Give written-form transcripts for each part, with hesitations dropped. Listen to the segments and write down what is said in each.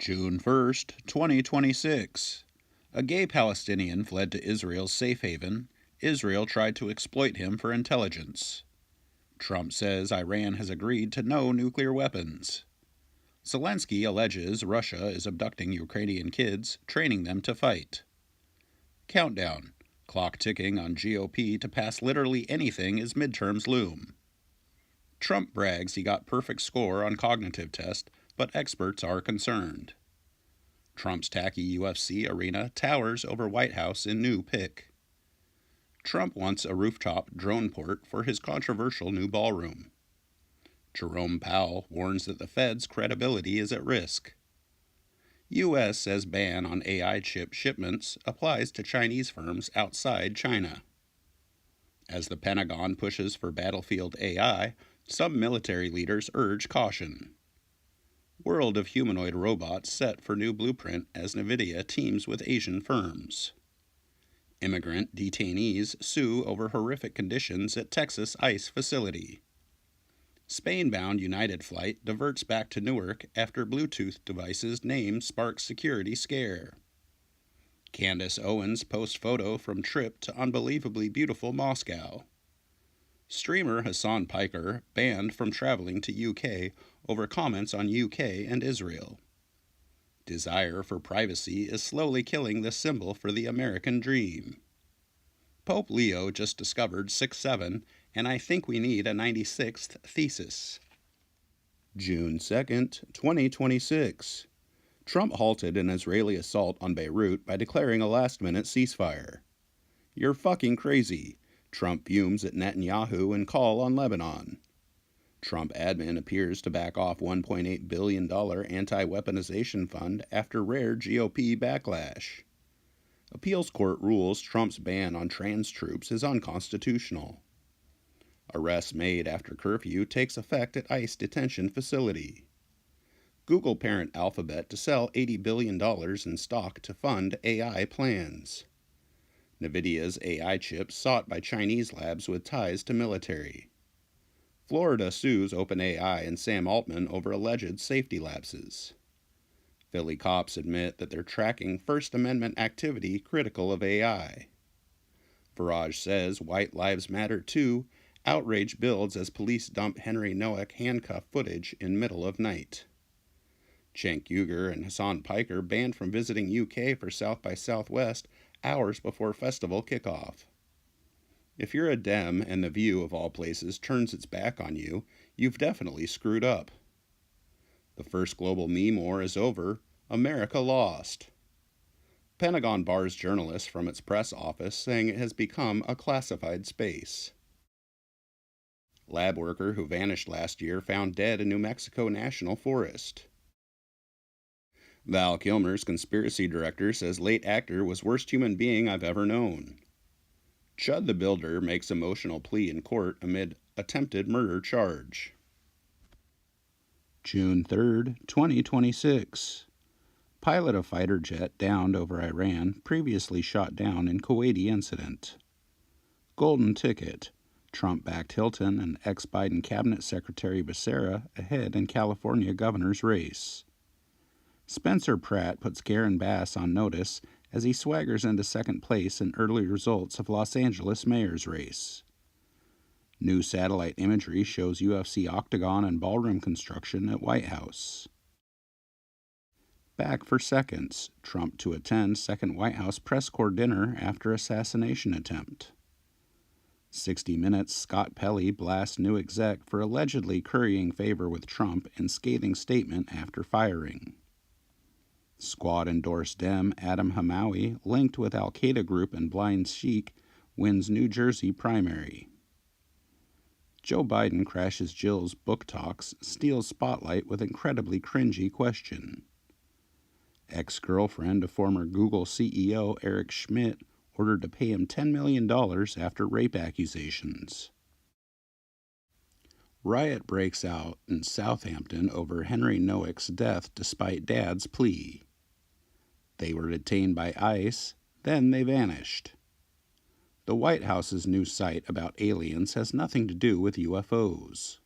June 1st, 2026. A gay Palestinian fled to Israel's safe haven. Israel tried to exploit him for intelligence. Trump says Iran has agreed to no nuclear weapons. Zelensky alleges Russia is abducting Ukrainian kids, training them to fight. Countdown. Clock ticking on GOP to pass literally anything as midterms loom. Trump brags he got perfect score on cognitive test, but experts are concerned. Trump's tacky UFC arena towers over White House in new pick. Trump wants a rooftop drone port for his controversial new ballroom. Jerome Powell warns that the Fed's credibility is at risk. U.S. says ban on AI chip shipments applies to Chinese firms outside China. As the Pentagon pushes for battlefield AI, some military leaders urge caution. World of humanoid robots set for new blueprint as NVIDIA teams with Asian firms. Immigrant detainees sue over horrific conditions at Texas ICE facility. Spain-bound United flight diverts back to Newark after Bluetooth device's name sparks security scare. Candace Owens posts photo from trip to unbelievably beautiful Moscow. Streamer Hassan Piker banned from traveling to UK over comments on UK and Israel. Desire for privacy is slowly killing the symbol for the American dream. Pope Leo just discovered 6'7", and I think we need a 96th thesis. June 2nd, 2026. Trump halted an Israeli assault on Beirut by declaring a last-minute ceasefire. You're fucking crazy. Trump fumes at Netanyahu and call on Lebanon. Trump admin appears to back off $1.8 billion anti-weaponization fund after rare GOP backlash. Appeals court rules Trump's ban on trans troops is unconstitutional. Arrest made after curfew takes effect at ICE detention facility. Google parent Alphabet to sell $80 billion in stock to fund AI plans. NVIDIA's AI chips sought by Chinese labs with ties to military. Florida sues OpenAI and Sam Altman over alleged safety lapses. Philly cops admit that they're tracking First Amendment activity critical of AI. Farage says White Lives Matter too. Outrage builds as police dump Henry Nowak handcuff footage in middle of night. Cenk Uygur and Hassan Piker banned from visiting UK for South by Southwest hours before festival kickoff. If you're a Dem and The View of all places turns its back on you, you've definitely screwed up. The first global meme war is over. America lost. Pentagon bars journalists from its press office, saying it has become a classified space. Lab worker who vanished last year found dead in New Mexico National Forest. Val Kilmer's conspiracy director says late actor was worst human being I've ever known. Chud the Builder makes emotional plea in court amid attempted murder charge. June 3rd, 2026. Pilot of fighter jet downed over Iran, previously shot down in Kuwaiti incident. Golden ticket. Trump-backed Hilton and ex-Biden cabinet secretary Becerra ahead in California governor's race. Spencer Pratt puts Garen Bass on notice as he swaggers into second place in early results of Los Angeles mayor's race. New satellite imagery shows UFC octagon and ballroom construction at White House. Back for seconds. Trump to attend second White House press corps dinner after assassination attempt. 60 Minutes, Scott Pelley blasts new exec for allegedly currying favor with Trump in scathing statement after firing. Squad-endorsed Dem Adam Hamawi, linked with Al-Qaeda group and Blind Sheik, wins New Jersey primary. Joe Biden crashes Jill's book talks, steals spotlight with incredibly cringy question. Ex-girlfriend of former Google CEO Eric Schmidt ordered to pay him $10 million after rape accusations. Riot breaks out in Southampton over Henry Nowak's death despite Dad's plea. They were detained by ICE, then they vanished. The White House's new site about aliens has nothing to do with UFOs.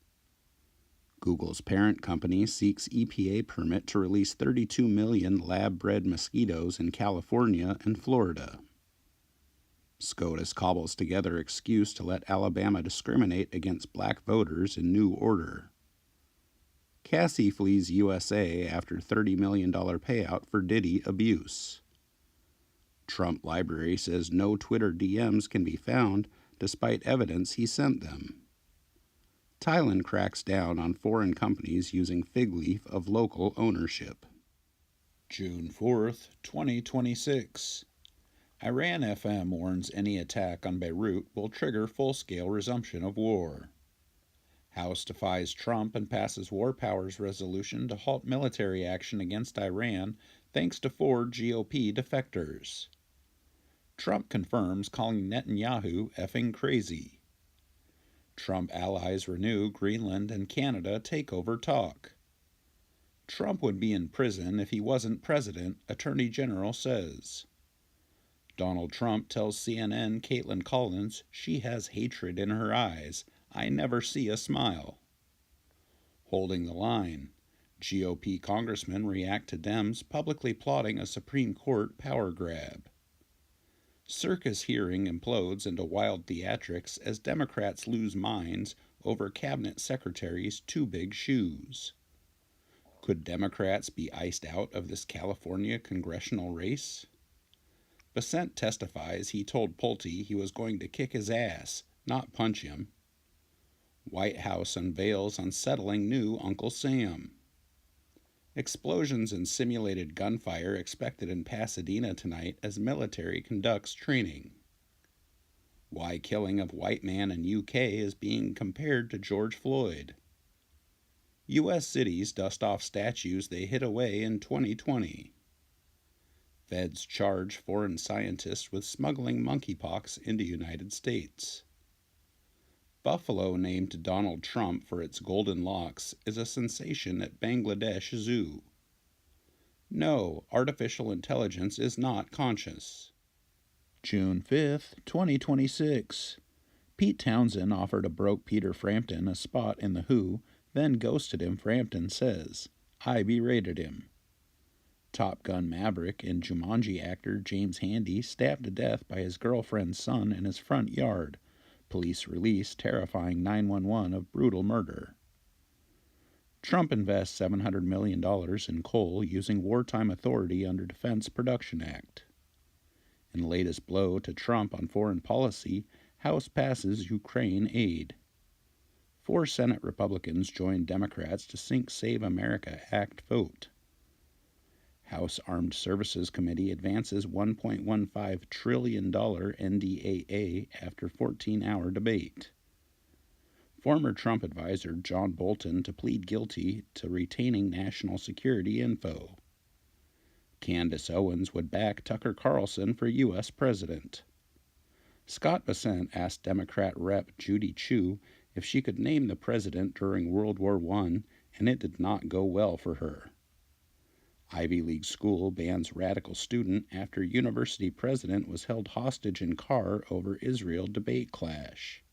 Google's parent company seeks EPA permit to release 32 million lab-bred mosquitoes in California and Florida. SCOTUS cobbles together excuse to let Alabama discriminate against black voters in new order. Cassie flees USA after $30 million payout for Diddy abuse. Trump library says no Twitter DMs can be found despite evidence he sent them. Thailand cracks down on foreign companies using fig leaf of local ownership. June 4th, 2026. Iran FM warns any attack on Beirut will trigger full-scale resumption of war. House defies Trump and passes war powers resolution to halt military action against Iran thanks to 4 GOP defectors. Trump confirms calling Netanyahu effing crazy. Trump allies renew Greenland and Canada takeover talk. Trump would be in prison if he wasn't president, Attorney General says. Donald Trump tells CNN Caitlin Collins she has hatred in her eyes. I never see a smile. Holding the line. GOP congressmen react to Dems publicly plotting a Supreme Court power grab. Circus hearing implodes into wild theatrics as Democrats lose minds over cabinet secretary's too big shoes. Could Democrats be iced out of this California congressional race? Bessent testifies he told Pulte he was going to kick his ass, not punch him. White House unveils unsettling new Uncle Sam. Explosions and simulated gunfire expected in Pasadena tonight as military conducts training. Why killing of white man in UK is being compared to George Floyd. U.S. cities dust off statues they hid away in 2020. Feds charge foreign scientists with smuggling monkeypox into United States. Buffalo named Donald Trump for its golden locks is a sensation at Bangladesh Zoo. No, artificial intelligence is not conscious. June 5th, 2026. Pete Townsend offered a broke Peter Frampton a spot in The Who, then ghosted him, Frampton says. I berated him. Top Gun Maverick and Jumanji actor James Handy stabbed to death by his girlfriend's son in his front yard. Police release terrifying 911 of brutal murder. Trump invests $700 million in coal using wartime authority under Defense Production Act. In latest blow to Trump on foreign policy, House passes Ukraine aid. 4 Senate Republicans join Democrats to sink Save America Act vote. House Armed Services Committee advances $1.15 trillion NDAA after 14-hour debate. Former Trump advisor John Bolton to plead guilty to retaining national security info. Candace Owens would back Tucker Carlson for U.S. president. Scott Bessent asked Democrat Rep. Judy Chu if she could name the president during World War I, and it did not go well for her. Ivy League school bans radical student after university president was held hostage in car over Israel debate clash.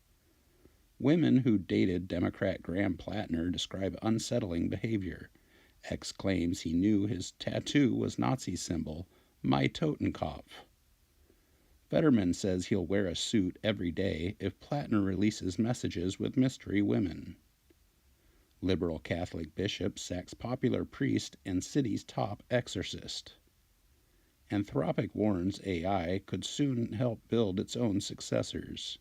Women who dated Democrat Graham Plattner describe unsettling behavior. Ex claims he knew his tattoo was Nazi symbol, My Totenkopf. Fetterman says he'll wear a suit every day if Plattner releases messages with mystery women. Liberal Catholic bishop sacks popular priest and city's top exorcist. Anthropic warns AI could soon help build its own successors.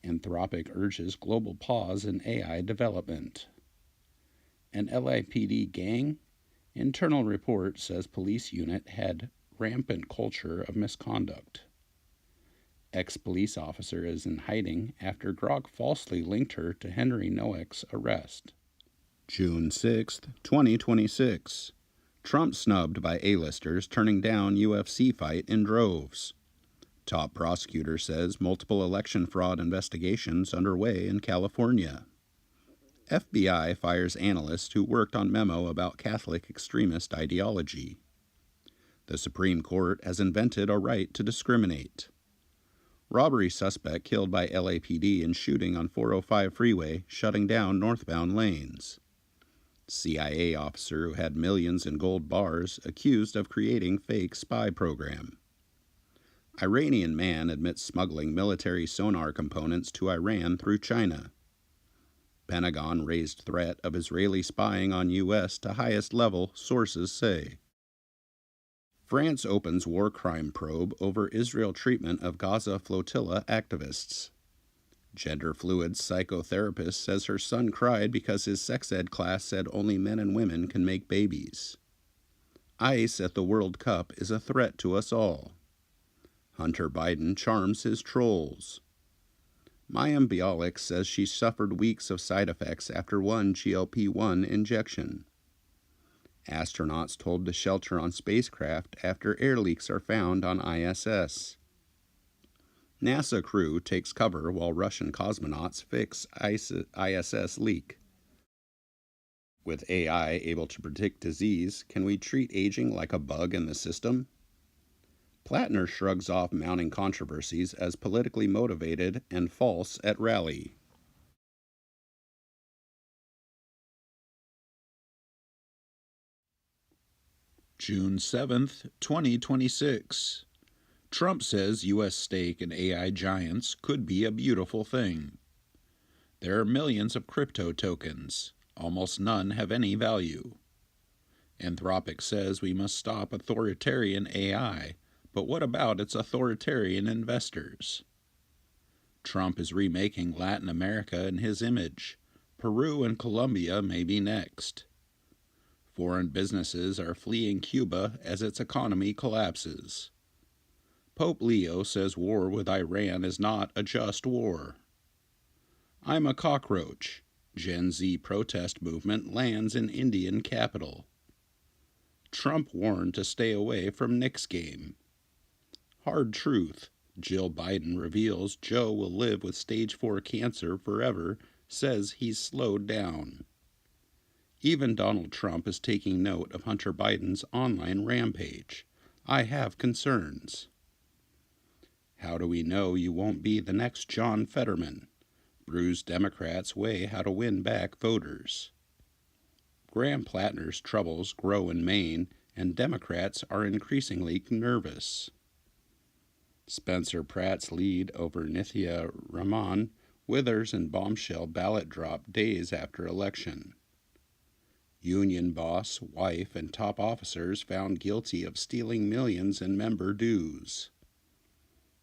Anthropic urges global pause in AI development. An LAPD gang? Internal report says police unit had rampant culture of misconduct. Ex-police officer is in hiding after Grog falsely linked her to Henry Noack's arrest. June 6, 2026. Trump snubbed by A-listers turning down UFC fight in droves. Top prosecutor says multiple election fraud investigations underway in California. FBI fires analyst who worked on memo about Catholic extremist ideology. The Supreme Court has invented a right to discriminate. Robbery suspect killed by LAPD in shooting on 405 freeway, shutting down northbound lanes. CIA officer who had millions in gold bars accused of creating fake spy program. Iranian man admits smuggling military sonar components to Iran through China. Pentagon raised threat of Israeli spying on U.S. to highest level, sources say. France opens war crime probe over Israel treatment of Gaza flotilla activists. Gender-fluid psychotherapist says her son cried because his sex ed class said only men and women can make babies. ICE at the World Cup is a threat to us all. Hunter Biden charms his trolls. Mayim Bialik says she suffered weeks of side effects after one GLP-1 injection. Astronauts told to shelter on spacecraft after air leaks are found on ISS. NASA crew takes cover while Russian cosmonauts fix ISS leak. With AI able to predict disease, can we treat aging like a bug in the system? Plattner shrugs off mounting controversies as politically motivated and false at rally. June 7th, 2026. Trump says U.S. stake in AI giants could be a beautiful thing. There are millions of crypto tokens. Almost none have any value. Anthropic says we must stop authoritarian AI, but what about its authoritarian investors? Trump is remaking Latin America in his image. Peru and Colombia may be next. Foreign businesses are fleeing Cuba as its economy collapses. Pope Leo says war with Iran is not a just war. I'm a cockroach. Gen Z protest movement lands in Indian capital. Trump warned to stay away from Knicks game. Hard truth. Jill Biden reveals Joe will live with stage 4 cancer forever, says he's slowed down. Even Donald Trump is taking note of Hunter Biden's online rampage. I have concerns. How do we know you won't be the next John Fetterman? Bruised Democrats weigh how to win back voters. Graham Plattner's troubles grow in Maine, and Democrats are increasingly nervous. Spencer Pratt's lead over Nithya Raman withers in bombshell ballot drop days after election. Union boss, wife, and top officers found guilty of stealing millions in member dues.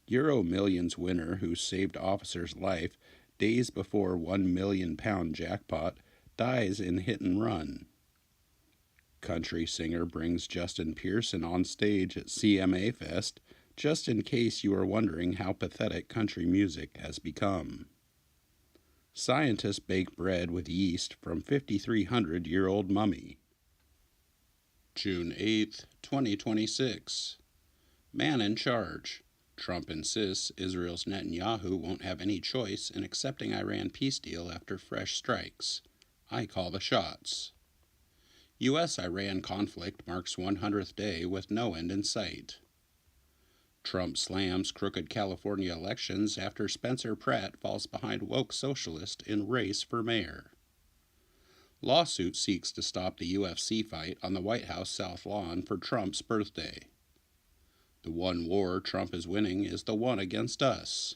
Euro Millions winner who saved officer's life days before £1 million jackpot dies in hit and run. Country singer brings Justin Pearson on stage at CMA Fest, just in case you are wondering how pathetic country music has become. Scientists bake bread with yeast from 5,300-year-old mummy. June 8, 2026. Man in charge. Trump insists Israel's Netanyahu won't have any choice in accepting Iran peace deal after fresh strikes. I call the shots. U.S.-Iran conflict marks 100th day with no end in sight. Trump slams crooked California elections after Spencer Pratt falls behind woke socialist in race for mayor. Lawsuit seeks to stop the UFC fight on the White House South Lawn for Trump's birthday. The one war Trump is winning is the one against us.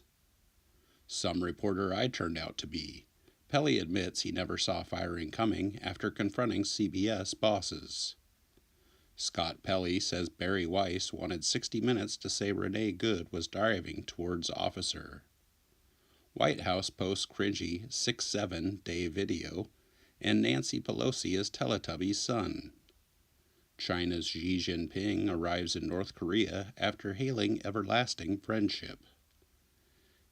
Some reporter I turned out to be. Pelley admits he never saw firing coming after confronting CBS bosses. Scott Pelley says Barry Weiss wanted 60 Minutes to say Renee Good was driving towards officer. White House posts cringy 6-7 day video, and Nancy Pelosi is Teletubby's son. China's Xi Jinping arrives in North Korea after hailing everlasting friendship.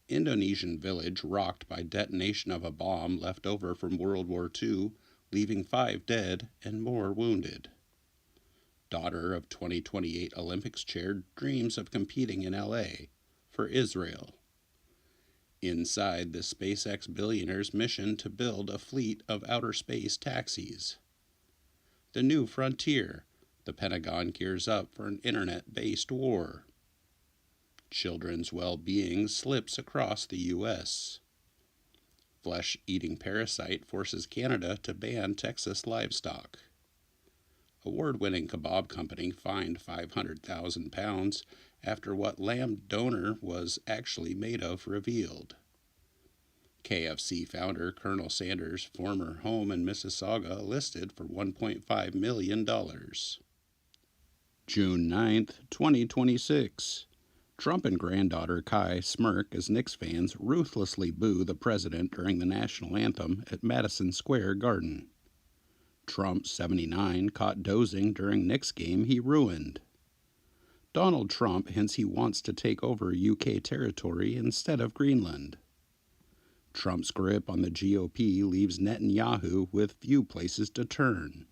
Indonesian village rocked by detonation of a bomb left over from World War II, leaving 5 dead and more wounded. Daughter of 2028 Olympics chair dreams of competing in LA for Israel. Inside the SpaceX billionaire's mission to build a fleet of outer space taxis. The new frontier. The Pentagon gears up for an internet-based war. Children's well-being slips across the U.S. Flesh-eating parasite forces Canada to ban Texas livestock. Award-winning kebab company fined £500,000 after what lamb donor was actually made of revealed. KFC founder Colonel Sanders' former home in Mississauga listed for $1.5 million. June 9, 2026. Trump and granddaughter Kai smirk as Knicks fans ruthlessly boo the president during the national anthem at Madison Square Garden. Trump, 79, caught dozing during Knicks game he ruined. Donald Trump hints he wants to take over UK territory instead of Greenland. Trump's grip on the GOP leaves Netanyahu with few places to turn.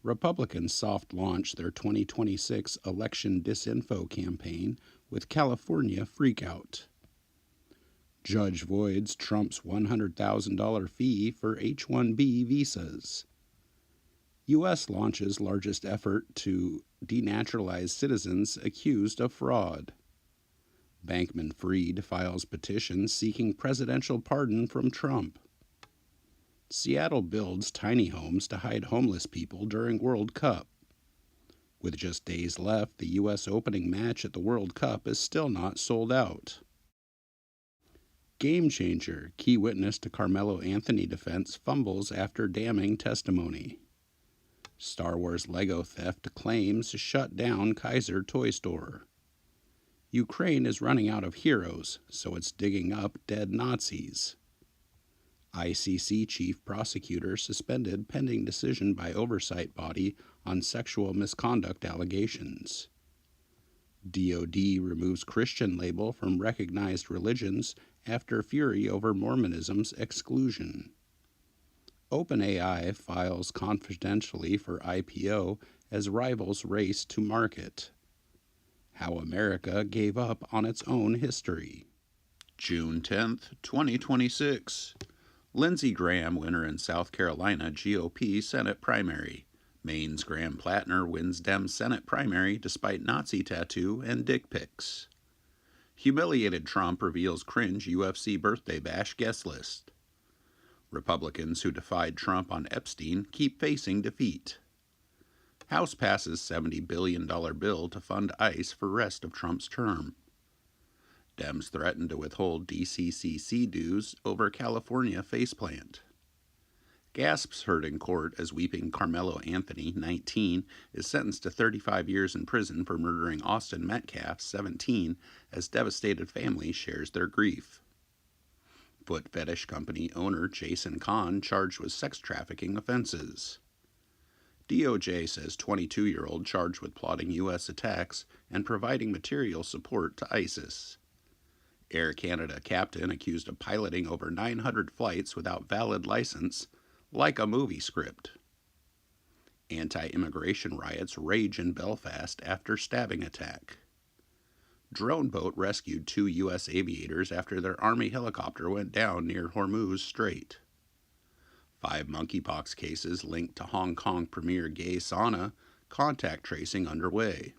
Republicans soft launch their 2026 election disinfo campaign with California freakout. Judge voids Trump's $100,000 fee for H-1B visas. U.S. launches largest effort to denaturalize citizens accused of fraud. Bankman-Fried files petition seeking presidential pardon from Trump. Seattle builds tiny homes to hide homeless people during World Cup. With just days left, the U.S. opening match at the World Cup is still not sold out. Game changer, key witness to Carmelo Anthony defense fumbles after damning testimony. Star Wars Lego theft claims shut down Kaiser Toy Store. Ukraine is running out of heroes, so it's digging up dead Nazis. ICC chief prosecutor suspended pending decision by oversight body on sexual misconduct allegations. DoD removes Christian label from recognized religions after fury over Mormonism's exclusion. OpenAI files confidentially for IPO as rivals race to market. How America gave up on its own history. June 10th, 2026. Lindsey Graham winner in South Carolina GOP Senate primary. Maine's Graham Plattner wins Dem Senate primary despite Nazi tattoo and dick pics. Humiliated Trump reveals cringe UFC birthday bash guest list. Republicans who defied Trump on Epstein keep facing defeat. House passes $70 billion bill to fund ICE for rest of Trump's term. Dems threaten to withhold DCCC dues over California faceplant. Gasps heard in court as weeping Carmelo Anthony, 19, is sentenced to 35 years in prison for murdering Austin Metcalf, 17, as devastated family shares their grief. Foot fetish company owner Jason Kahn charged with sex trafficking offenses. DOJ says 22-year-old charged with plotting U.S. attacks and providing material support to ISIS. Air Canada captain accused of piloting over 900 flights without valid license, like a movie script. Anti-immigration riots rage in Belfast after stabbing attack. Drone boat rescued 2 U.S. aviators after their Army helicopter went down near Hormuz Strait. 5 monkeypox cases linked to Hong Kong premier gay sauna, contact tracing underway.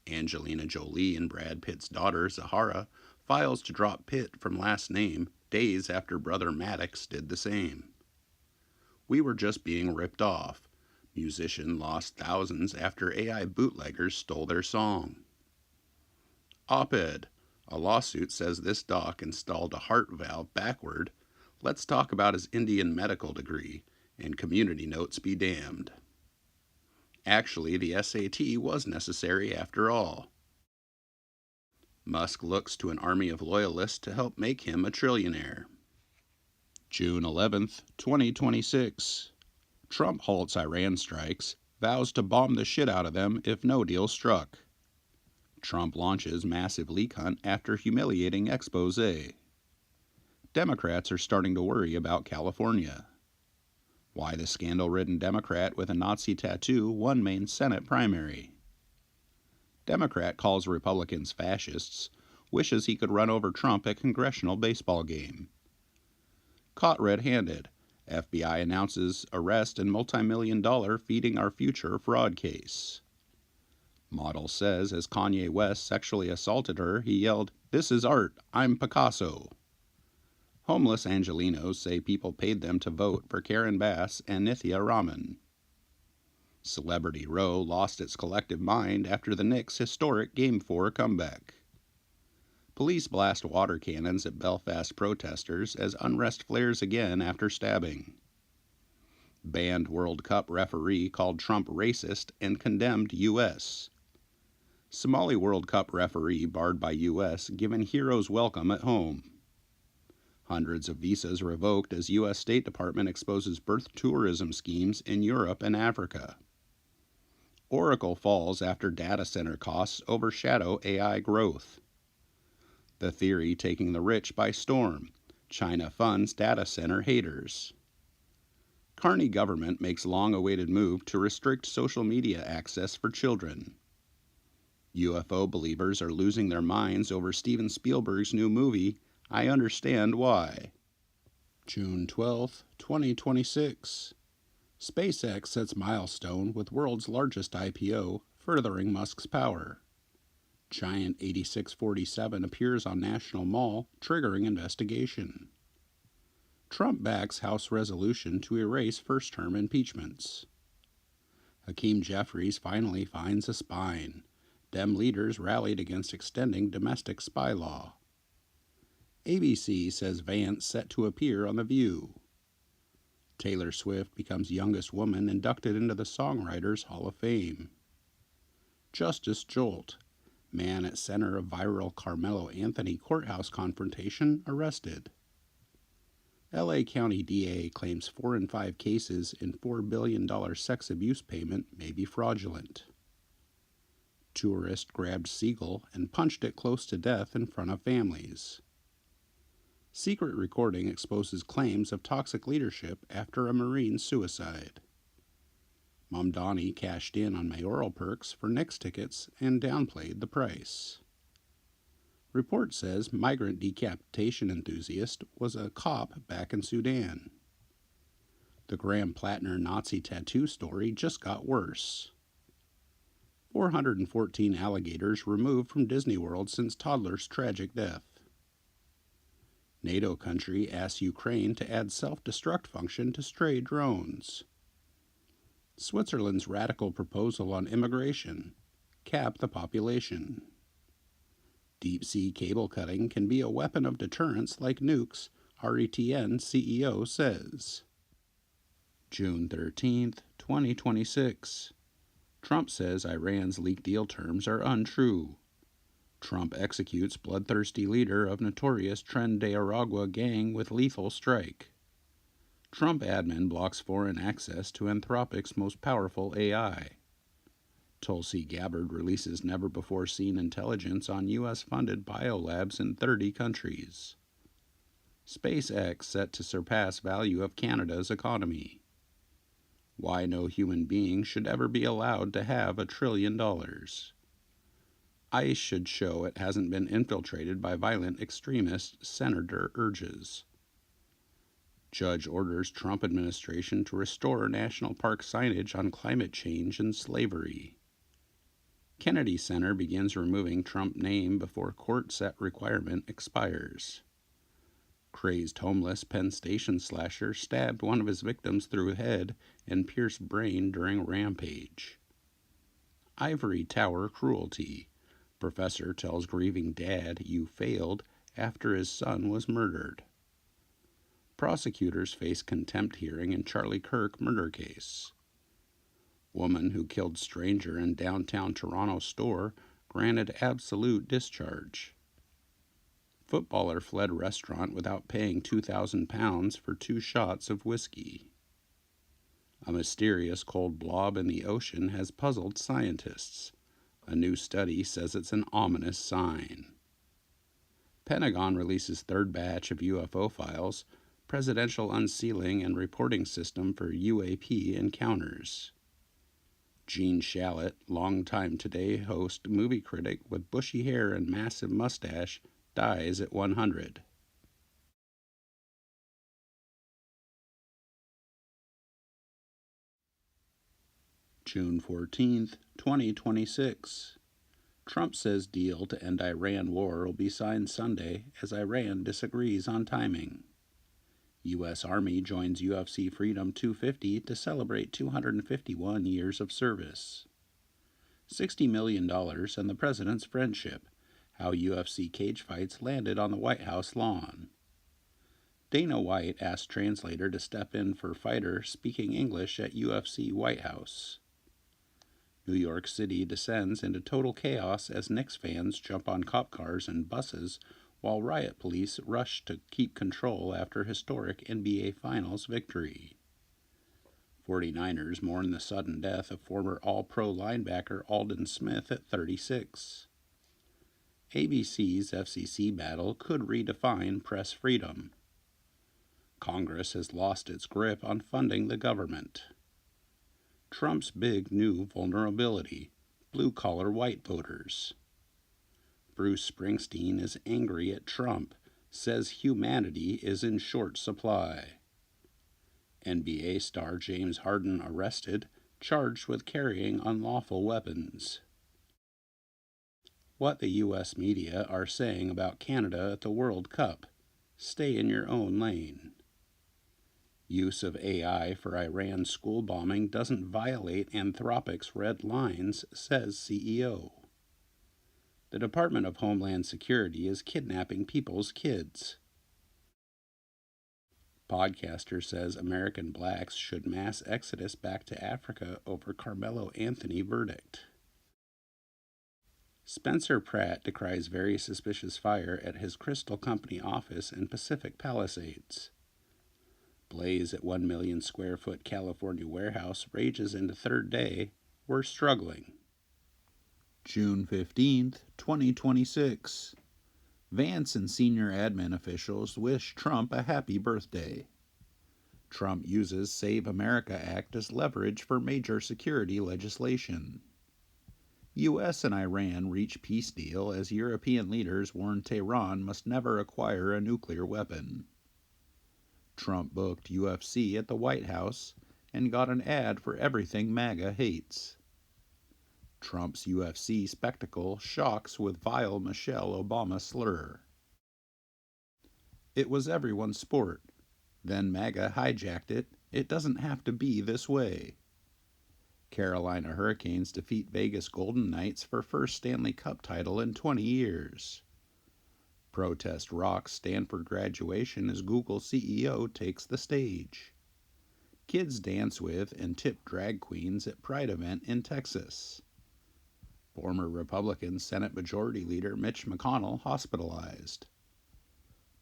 Angelina Jolie and Brad Pitt's daughter, Zahara, files to drop Pitt from last name days after brother Maddox did the same. We were just being ripped off. Musician lost thousands after AI bootleggers stole their song. Op-ed. A lawsuit says this doc installed a heart valve backward. Let's talk about his Indian medical degree, and community notes be damned. Actually, the SAT was necessary after all. Musk looks to an army of loyalists to help make him a trillionaire. June 11th, 2026. Trump halts Iran strikes, vows to bomb the shit out of them if no deal struck. Trump launches massive leak hunt after humiliating expose. Democrats are starting to worry about California. Why the scandal-ridden Democrat with a Nazi tattoo won Maine's Senate primary. Democrat calls Republicans fascists, wishes he could run over Trump at congressional baseball game. Caught red-handed. FBI announces arrest in multi-million-dollar feeding our future fraud case. Model says as Kanye West sexually assaulted her, he yelled, "This is art, I'm Picasso." Homeless Angelenos say people paid them to vote for Karen Bass and Nithya Raman. Celebrity Row lost its collective mind after the Knicks' historic Game 4 comeback. Police blast water cannons at Belfast protesters as unrest flares again after stabbing. Banned World Cup referee called Trump racist and condemned U.S. Somali World Cup referee barred by U.S. given heroes welcome at home. Hundreds of visas revoked as U.S. State Department exposes birth tourism schemes in Europe and Africa. Oracle falls after data center costs overshadow AI growth. The theory taking the rich by storm. China funds data center haters. Carney government makes long-awaited move to restrict social media access for children. UFO believers are losing their minds over Steven Spielberg's new movie, I Understand Why. June 12, 2026. SpaceX sets milestone with world's largest IPO, furthering Musk's power. Giant 8647 appears on National Mall, triggering investigation. Trump backs House resolution to erase first-term impeachments. Hakeem Jeffries finally finds a spine. Dem leaders rallied against extending domestic spy law. ABC says Vance set to appear on The View. Taylor Swift becomes youngest woman inducted into the Songwriters Hall of Fame. Justice Jolt. Man at center of viral Carmelo Anthony courthouse confrontation arrested. LA County DA claims 4 in 5 cases in $4 billion sex abuse payment may be fraudulent. Tourist grabbed seagull and punched it close to death in front of families. Secret recording exposes claims of toxic leadership after a Marine suicide. Mamdani cashed in on mayoral perks for Knicks tickets and downplayed the price. Report says migrant decapitation enthusiast was a cop back in Sudan. The Graham Plattner Nazi tattoo story just got worse. 414 alligators removed from Disney World since toddler's tragic death. NATO country asks Ukraine to add self-destruct function to stray drones. Switzerland's radical proposal on immigration. Cap the population. Deep-sea cable cutting can be a weapon of deterrence like nukes, RETN CEO says. June 13, 2026. Trump says Iran's leaked deal terms are untrue. Trump executes bloodthirsty leader of notorious Tren de Aragua gang with lethal strike. Trump admin blocks foreign access to Anthropic's most powerful AI. Tulsi Gabbard releases never-before-seen intelligence on U.S.-funded biolabs in 30 countries. SpaceX set to surpass value of Canada's economy. Why no human being should ever be allowed to have $1 trillion. ICE should show it hasn't been infiltrated by violent extremists, Senator urges. Judge orders Trump administration to restore national park signage on climate change and slavery. Kennedy Center begins removing Trump name before court-set requirement expires. Crazed homeless Penn Station slasher stabbed one of his victims through head and pierced brain during rampage. Ivory Tower cruelty. Professor tells grieving dad, "You failed," after his son was murdered. Prosecutors face contempt hearing in Charlie Kirk murder case. Woman who killed stranger in downtown Toronto store granted absolute discharge. Footballer fled restaurant without paying £2,000 for 2 shots of whiskey. A mysterious cold blob in the ocean has puzzled scientists. A new study says it's an ominous sign. Pentagon releases 3rd batch of UFO files, presidential unsealing and reporting system for UAP encounters. Gene Shalit, longtime Today host, movie critic with bushy hair and massive mustache, dies at 100. June 14th, 2026. Trump says deal to end Iran war will be signed Sunday as Iran disagrees on timing. U.S. Army joins UFC Freedom 250 to celebrate 251 years of service. $60 million and the president's friendship, how UFC cage fights landed on the White House lawn. Dana White asked translator to step in for fighter speaking English at UFC White House. New York City descends into total chaos as Knicks fans jump on cop cars and buses while riot police rush to keep control after historic NBA Finals victory. 49ers mourn the sudden death of former All-Pro linebacker Aldon Smith at 36. ABC's FCC battle could redefine press freedom. Congress has lost its grip on funding the government. Trump's big new vulnerability, blue-collar white voters. Bruce Springsteen is angry at Trump, says humanity is in short supply. NBA star James Harden arrested, charged with carrying unlawful weapons. What the U.S. media are saying about Canada at the World Cup. Stay in your own lane. Use of AI for Iran school bombing doesn't violate Anthropic's red lines, says CEO. The Department of Homeland Security is kidnapping people's kids. Podcaster says American blacks should mass exodus back to Africa over Carmelo Anthony verdict. Spencer Pratt decries very suspicious fire at his Crystal Company office in Pacific Palisades. Blaze at 1 million square foot California warehouse rages into third day. We're struggling. June 15th, 2026. Vance and senior admin officials wish Trump a happy birthday. Trump uses Save America Act as leverage for major security legislation. U.S. and Iran reach peace deal as European leaders warn Tehran must never acquire a nuclear weapon. Trump booked UFC at the White House and got an ad for everything MAGA hates. Trump's UFC spectacle shocks with vile Michelle Obama slur. It was everyone's sport. Then MAGA hijacked it. It doesn't have to be this way. Carolina Hurricanes defeat Vegas Golden Knights for first Stanley Cup title in 20 years. Protest rocks Stanford graduation as Google CEO takes the stage. Kids dance with and tip drag queens at Pride event in Texas. Former Republican Senate Majority Leader Mitch McConnell hospitalized.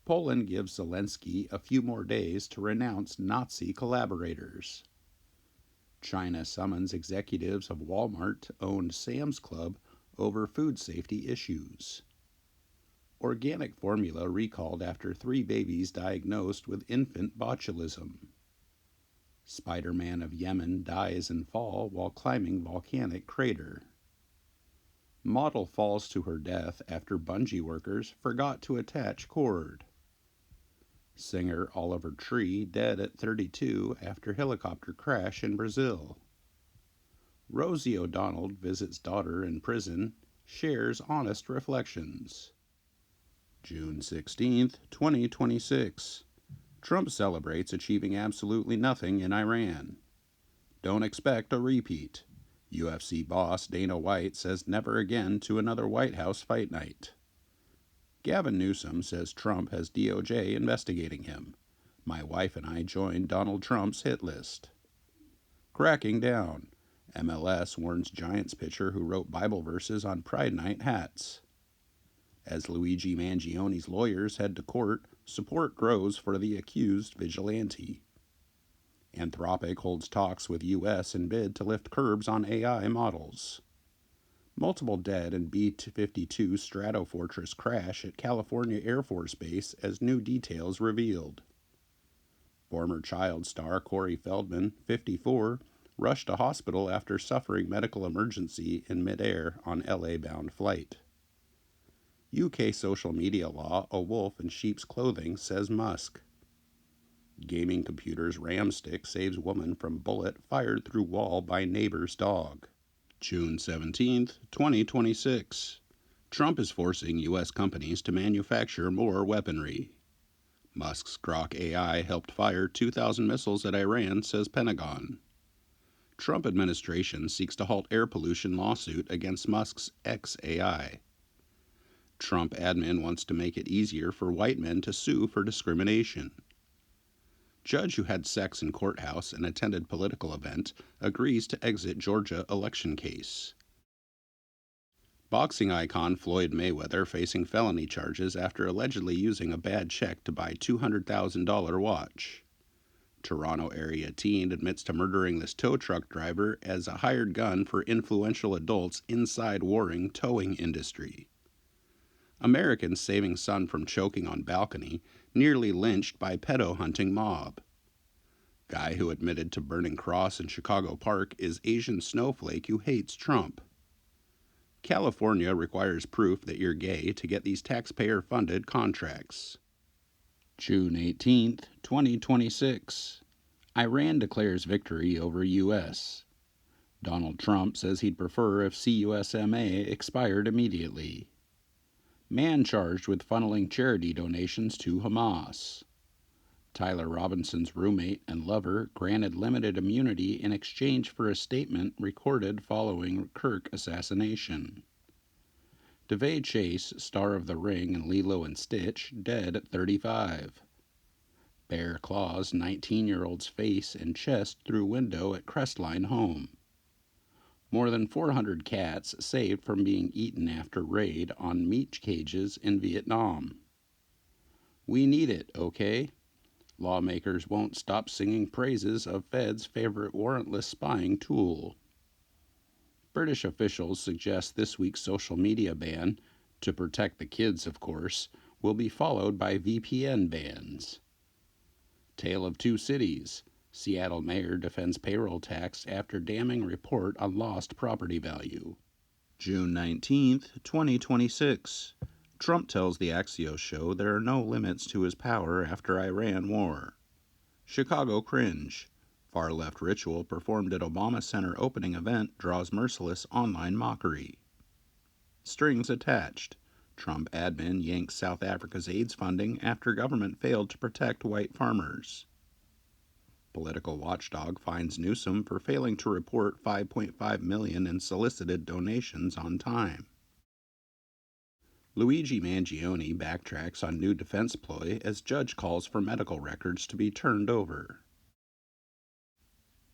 Poland gives Zelensky a few more days to renounce Nazi collaborators. China summons executives of Walmart-owned Sam's Club over food safety issues. Organic formula recalled after 3 babies diagnosed with infant botulism. Spider-Man of Yemen dies in fall while climbing volcanic crater. Model falls to her death after bungee workers forgot to attach cord. Singer Oliver Tree dead at 32 after helicopter crash in Brazil. Rosie O'Donnell visits daughter in prison, shares honest reflections. June 16th, 2026. Trump celebrates achieving absolutely nothing in Iran. Don't expect a repeat. UFC boss Dana White says never again to another White House fight night. Gavin Newsom says Trump has DOJ investigating him. My wife and I joined Donald Trump's hit list. Cracking down. MLS warns Giants pitcher who wrote Bible verses on Pride Night hats. As Luigi Mangione's lawyers head to court, support grows for the accused vigilante. Anthropic holds talks with U.S. in bid to lift curbs on AI models. Multiple dead in B-52 Stratofortress crash at California Air Force Base as new details revealed. Former child star Corey Feldman, 54, rushed to hospital after suffering medical emergency in midair on LA-bound flight. UK social media law, a wolf in sheep's clothing, says Musk. Gaming computer's RAM stick saves woman from bullet fired through wall by neighbor's dog. June 17th, 2026. Trump is forcing U.S. companies to manufacture more weaponry. Musk's Grok AI helped fire 2,000 missiles at Iran, says Pentagon. Trump administration seeks to halt air pollution lawsuit against Musk's XAI. Trump admin wants to make it easier for white men to sue for discrimination. Judge who had sex in courthouse and attended political event agrees to exit Georgia election case. Boxing icon Floyd Mayweather facing felony charges after allegedly using a bad check to buy $200,000 watch. Toronto area teen admits to murdering this tow truck driver as a hired gun for influential adults inside warring towing industry. Americans saving son from choking on balcony, nearly lynched by pedo hunting mob. Guy who admitted to burning cross in Chicago Park is Asian snowflake who hates Trump. California requires proof that you're gay to get these taxpayer-funded contracts. June 18th, 2026. Iran declares victory over U.S. Donald Trump says he'd prefer if CUSMA expired immediately. Man charged with funneling charity donations to Hamas. Tyler Robinson's roommate and lover granted limited immunity in exchange for a statement recorded following Kirk assassination. DeVay Chase, star of The Ring and Lilo and Stitch, dead at 35. Bear claws 19-year-old's face and chest through window at Crestline home. More than 400 cats saved from being eaten after raid on meat cages in Vietnam. We need it, okay? Lawmakers won't stop singing praises of Fed's favorite warrantless spying tool. British officials suggest this week's social media ban, to protect the kids of course, will be followed by VPN bans. Tale of Two Cities. Seattle mayor defends payroll tax after damning report on lost property value. June 19th, 2026. Trump tells the Axios show there are no limits to his power after Iran war. Chicago cringe. Far-left ritual performed at Obama Center opening event draws merciless online mockery. Strings attached. Trump admin yanks South Africa's AIDS funding after government failed to protect white farmers. Political watchdog finds Newsom for failing to report $5.5 million in solicited donations on time. Luigi Mangione backtracks on new defense ploy as judge calls for medical records to be turned over.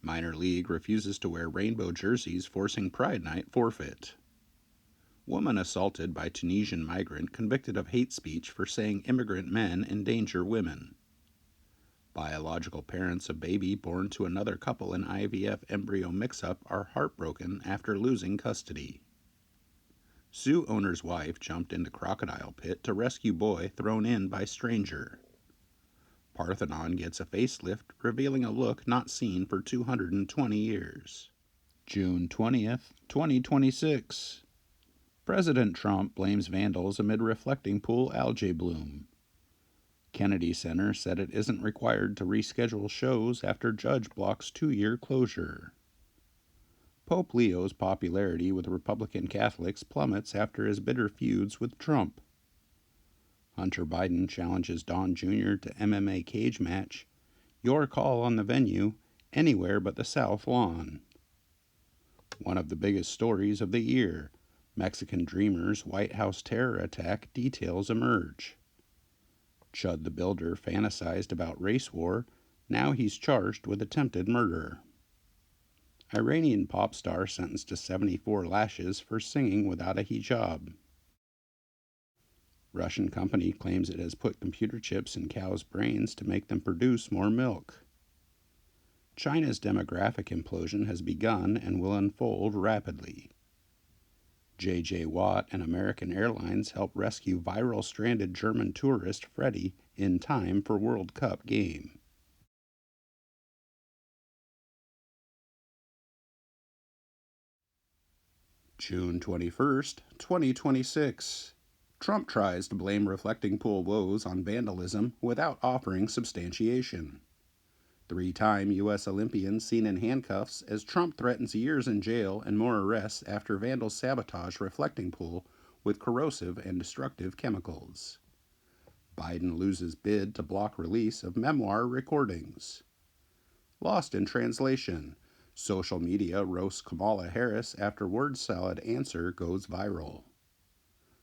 Minor league refuses to wear rainbow jerseys forcing Pride Night forfeit. Woman assaulted by Tunisian migrant convicted of hate speech for saying immigrant men endanger women. Biological parents of baby born to another couple in IVF embryo mix-up are heartbroken after losing custody. Zoo owner's wife jumped into crocodile pit to rescue boy thrown in by stranger. Parthenon gets a facelift, revealing a look not seen for 220 years. June 20th, 2026. President Trump blames vandals amid reflecting pool algae bloom. Kennedy Center said it isn't required to reschedule shows after judge blocks 2-year closure. Pope Leo's popularity with Republican Catholics plummets after his bitter feuds with Trump. Hunter Biden challenges Don Jr. to MMA cage match. Your call on the venue, anywhere but the South Lawn. One of the biggest stories of the year. Mexican Dreamer's White House terror attack details emerge. Chud the Builder fantasized about race war. Now he's charged with attempted murder. Iranian pop star sentenced to 74 lashes for singing without a hijab. Russian company claims it has put computer chips in cows' brains to make them produce more milk. China's demographic implosion has begun and will unfold rapidly. J.J. Watt and American Airlines help rescue viral stranded German tourist Freddie in time for World Cup game. June 21st, 2026. Trump tries to blame reflecting pool woes on vandalism without offering substantiation. Three-time U.S. Olympian seen in handcuffs as Trump threatens years in jail and more arrests after vandals sabotage reflecting pool with corrosive and destructive chemicals. Biden loses bid to block release of memoir recordings. Lost in translation. Social media roasts Kamala Harris after word salad answer goes viral.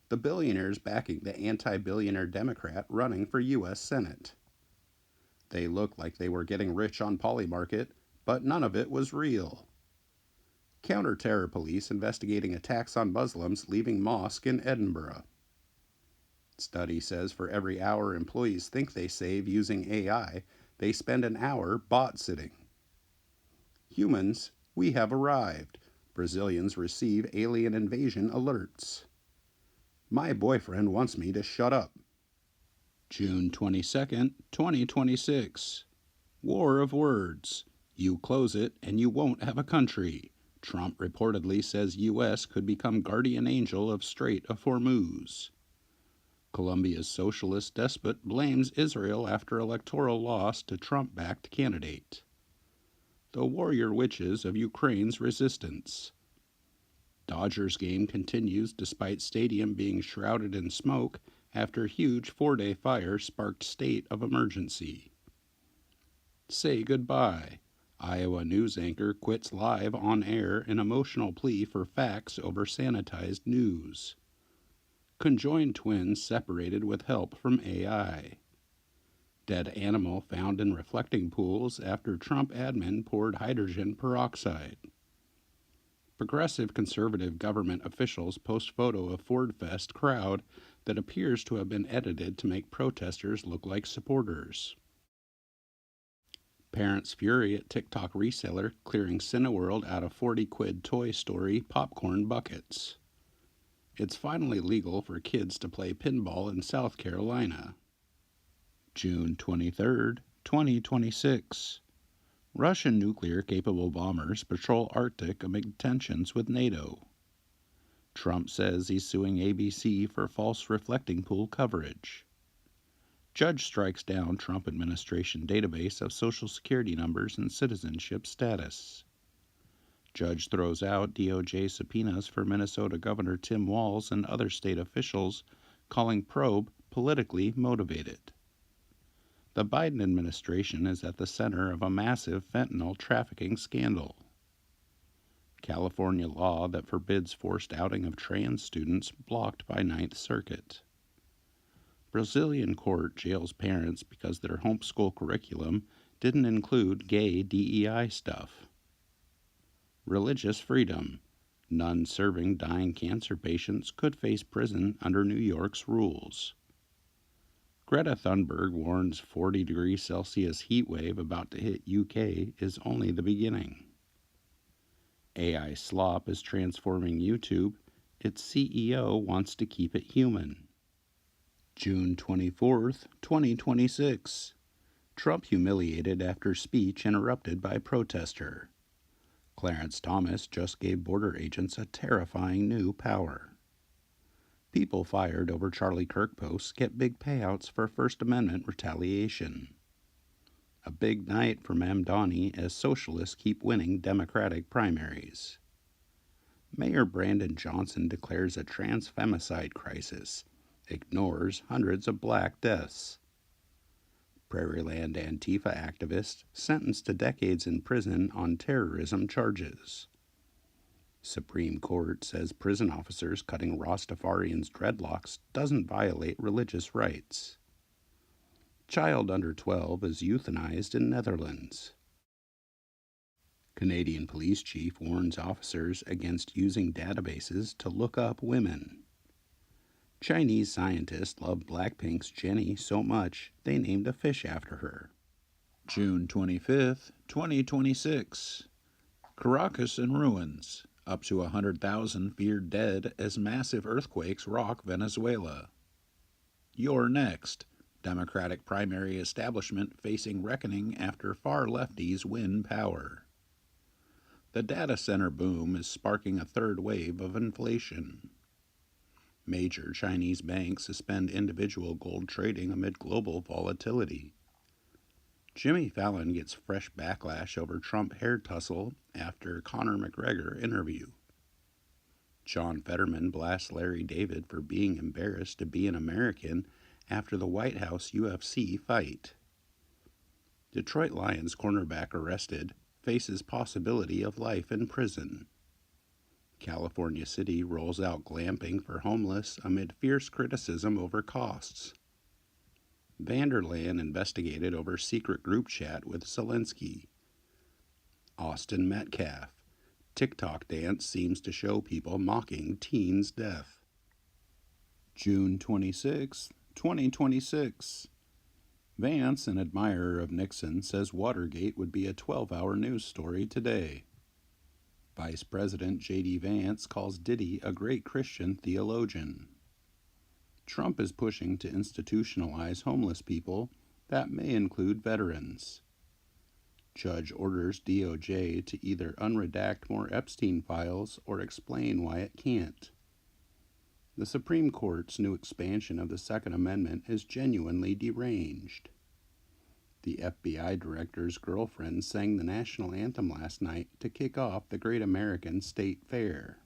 The billionaires backing the anti-billionaire Democrat running for U.S. Senate. They looked like they were getting rich on Polymarket, but none of it was real. Counter-terror police investigating attacks on Muslims leaving mosque in Edinburgh. Study says for every hour employees think they save using AI, they spend an hour bot sitting. Humans, we have arrived. Brazilians receive alien invasion alerts. My boyfriend wants me to shut up. June 22nd, 2026. War of words. You close it and you won't have a country. Trump reportedly says U.S. could become guardian angel of Strait of Hormuz. Colombia's socialist despot blames Israel after electoral loss to Trump-backed candidate. The warrior witches of Ukraine's resistance. Dodgers game continues despite stadium being shrouded in smoke after huge 4-day fire sparked state of emergency. Say goodbye. Iowa news anchor quits live on air in emotional plea for facts over sanitized news. Conjoined twins separated with help from AI. Dead animal found in reflecting pools after Trump admin poured hydrogen peroxide. Progressive conservative government officials post photo of Ford Fest crowd that appears to have been edited to make protesters look like supporters. Parents fury at TikTok reseller clearing Cineworld out of 40 quid Toy Story popcorn buckets. It's finally legal for kids to play pinball in South Carolina. June 23rd, 2026. Russian nuclear-capable bombers patrol Arctic amid tensions with NATO. Trump says he's suing ABC for false reflecting pool coverage. Judge strikes down Trump administration database of Social Security numbers and citizenship status. Judge throws out DOJ subpoenas for Minnesota Governor Tim Walz and other state officials, calling probe politically motivated. The Biden administration is at the center of a massive fentanyl trafficking scandal. California law that forbids forced outing of trans students blocked by Ninth Circuit. Brazilian court jails parents because their homeschool curriculum didn't include gay DEI stuff. Religious freedom. Nuns serving dying cancer patients could face prison under New York's rules. Greta Thunberg warns 40 degrees Celsius heat wave about to hit UK is only the beginning. AI slop is transforming YouTube. Its CEO wants to keep it human. June 24th, 2026. Trump humiliated after speech interrupted by protester. Clarence Thomas just gave border agents a terrifying new power. People fired over Charlie Kirk posts get big payouts for First Amendment retaliation. A big night for Mamdani as socialists keep winning Democratic primaries. Mayor Brandon Johnson declares a trans femicide crisis, ignores hundreds of black deaths. Prairieland Antifa activist sentenced to decades in prison on terrorism charges. Supreme Court says prison officers cutting Rastafarians' dreadlocks doesn't violate religious rights. Child under 12 is euthanized in Netherlands. Canadian police chief warns officers against using databases to look up women. Chinese scientists loved Blackpink's Jennie so much they named a fish after her. June 25th, 2026. Caracas in ruins. Up to 100,000 feared dead as massive earthquakes rock Venezuela. You're next. Democratic primary establishment facing reckoning after far lefties win power. The data center boom is sparking a third wave of inflation. Major Chinese banks suspend individual gold trading amid global volatility. Jimmy Fallon gets fresh backlash over Trump hair tussle after Conor McGregor interview. John Fetterman blasts Larry David for being embarrassed to be an American after the White House UFC fight. Detroit Lions cornerback arrested, faces possibility of life in prison. California City rolls out glamping for homeless amid fierce criticism over costs. Vanderland investigated over secret group chat with Zelensky. Austin Metcalf. TikTok dance seems to show people mocking teen's death. June 26, 2026. Vance, an admirer of Nixon, says Watergate would be a 12-hour news story today. Vice President J.D. Vance calls Diddy a great Christian theologian. Trump is pushing to institutionalize homeless people. That may include veterans. Judge orders DOJ to either unredact more Epstein files or explain why it can't. The Supreme Court's new expansion of the Second Amendment is genuinely deranged. The FBI director's girlfriend sang the national anthem last night to kick off the Great American State Fair.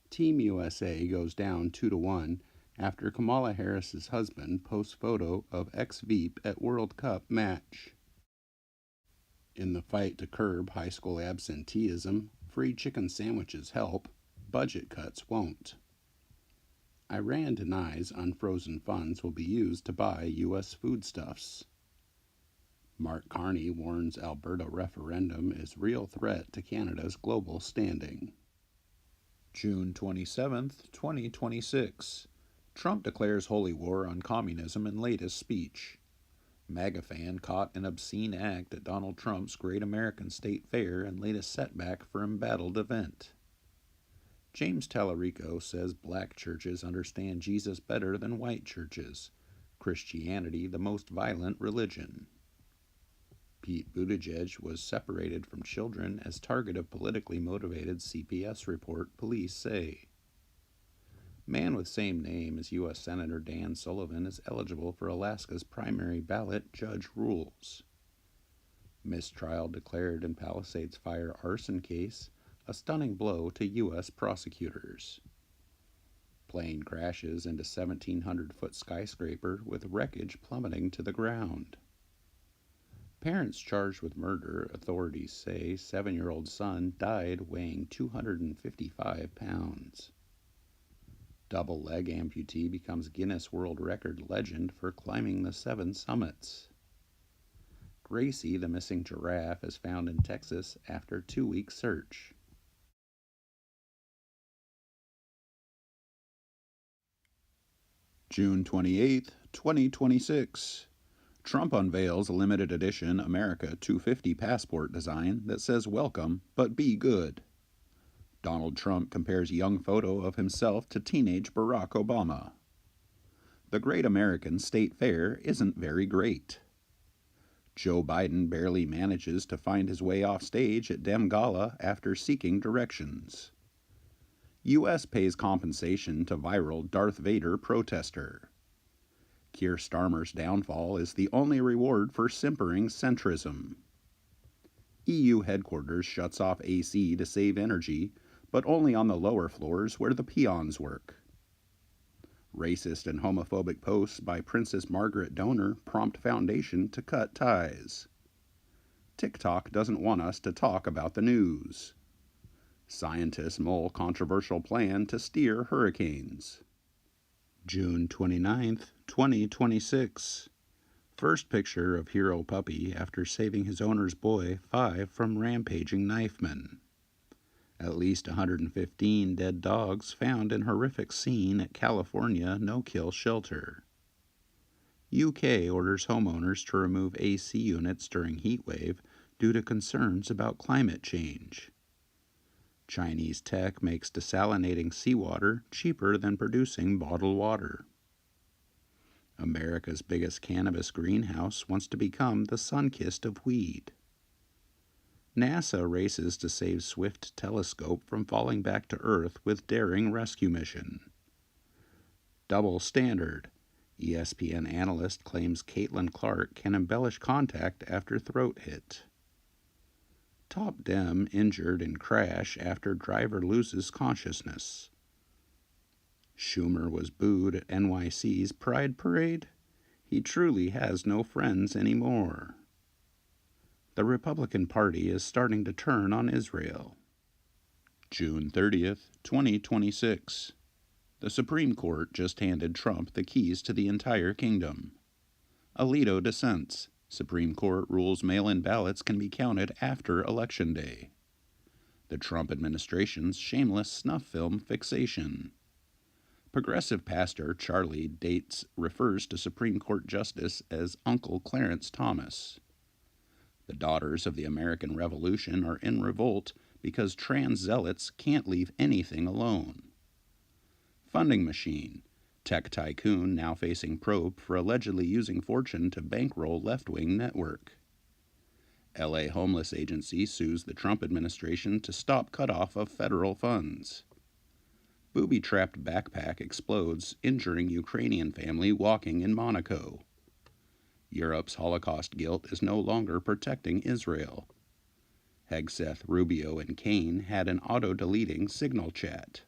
Team USA goes down 2-1 after Kamala Harris's husband posts photo of ex-Veep at World Cup match. In the fight to curb high school absenteeism, free chicken sandwiches help, budget cuts won't. Iran denies unfrozen funds will be used to buy U.S. foodstuffs. Mark Carney warns Alberta referendum is real threat to Canada's global standing. June 27, 2026. Trump declares holy war on communism in latest speech. MAGA fan caught an obscene act at Donald Trump's Great American State Fair and latest setback for embattled event. James Tallarico says black churches understand Jesus better than white churches. Christianity the most violent religion. Pete Buttigieg was separated from children as target of politically motivated CPS report, police say. Man with same name as U.S. Senator Dan Sullivan is eligible for Alaska's primary ballot, judge rules. Mistrial declared in Palisades fire arson case, a stunning blow to U.S. prosecutors. Plane crashes into 1,700-foot skyscraper with wreckage plummeting to the ground. Parents charged with murder, authorities say 7-year-old son died weighing 255 pounds. Double leg amputee becomes Guinness World Record legend for climbing the 7 summits. Gracie, the missing giraffe, is found in Texas after 2-week search. June 28, 2026. Trump unveils a limited edition America 250 passport design that says welcome, but be good. Donald Trump compares young photo of himself to teenage Barack Obama. The Great American State Fair isn't very great. Joe Biden barely manages to find his way off stage at Dem Gala after seeking directions. U.S. pays compensation to viral Darth Vader protester. Keir Starmer's downfall is the only reward for simpering centrism. EU headquarters shuts off AC to save energy, but only on the lower floors where the peons work. Racist and homophobic posts by Princess Margaret Donor prompt Foundation to cut ties. TikTok doesn't want us to talk about the news. Scientists mull controversial plan to steer hurricanes. June 29th, 2026. First picture of Hero Puppy after saving his owner's boy, 5, from rampaging knifemen. At least 115 dead dogs found in horrific scene at California no-kill shelter. UK orders homeowners to remove AC units during heat wave due to concerns about climate change. Chinese tech makes desalinating seawater cheaper than producing bottled water. America's biggest cannabis greenhouse wants to become the sun-kissed of weed. NASA races to save Swift telescope from falling back to Earth with daring rescue mission. Double standard. ESPN analyst claims Caitlin Clark can embellish contact after throat hit. Top Dem injured in crash after driver loses consciousness. Schumer was booed at NYC's Pride Parade. He truly has no friends anymore. The Republican Party is starting to turn on Israel. June 30th, 2026. The Supreme Court just handed Trump the keys to the entire kingdom. Alito dissents. Supreme Court rules mail-in ballots can be counted after Election Day. The Trump administration's shameless snuff film fixation. Progressive pastor Charlie Dates refers to Supreme Court Justice as Uncle Clarence Thomas. The Daughters of the American Revolution are in revolt because trans zealots can't leave anything alone. Funding machine. Tech tycoon now facing probe for allegedly using fortune to bankroll left-wing network. LA Homeless Agency sues the Trump administration to stop cutoff of federal funds. Booby-trapped backpack explodes, injuring Ukrainian family walking in Monaco. Europe's Holocaust guilt is no longer protecting Israel. Hegseth, Rubio, and Kaine had an auto-deleting Signal chat.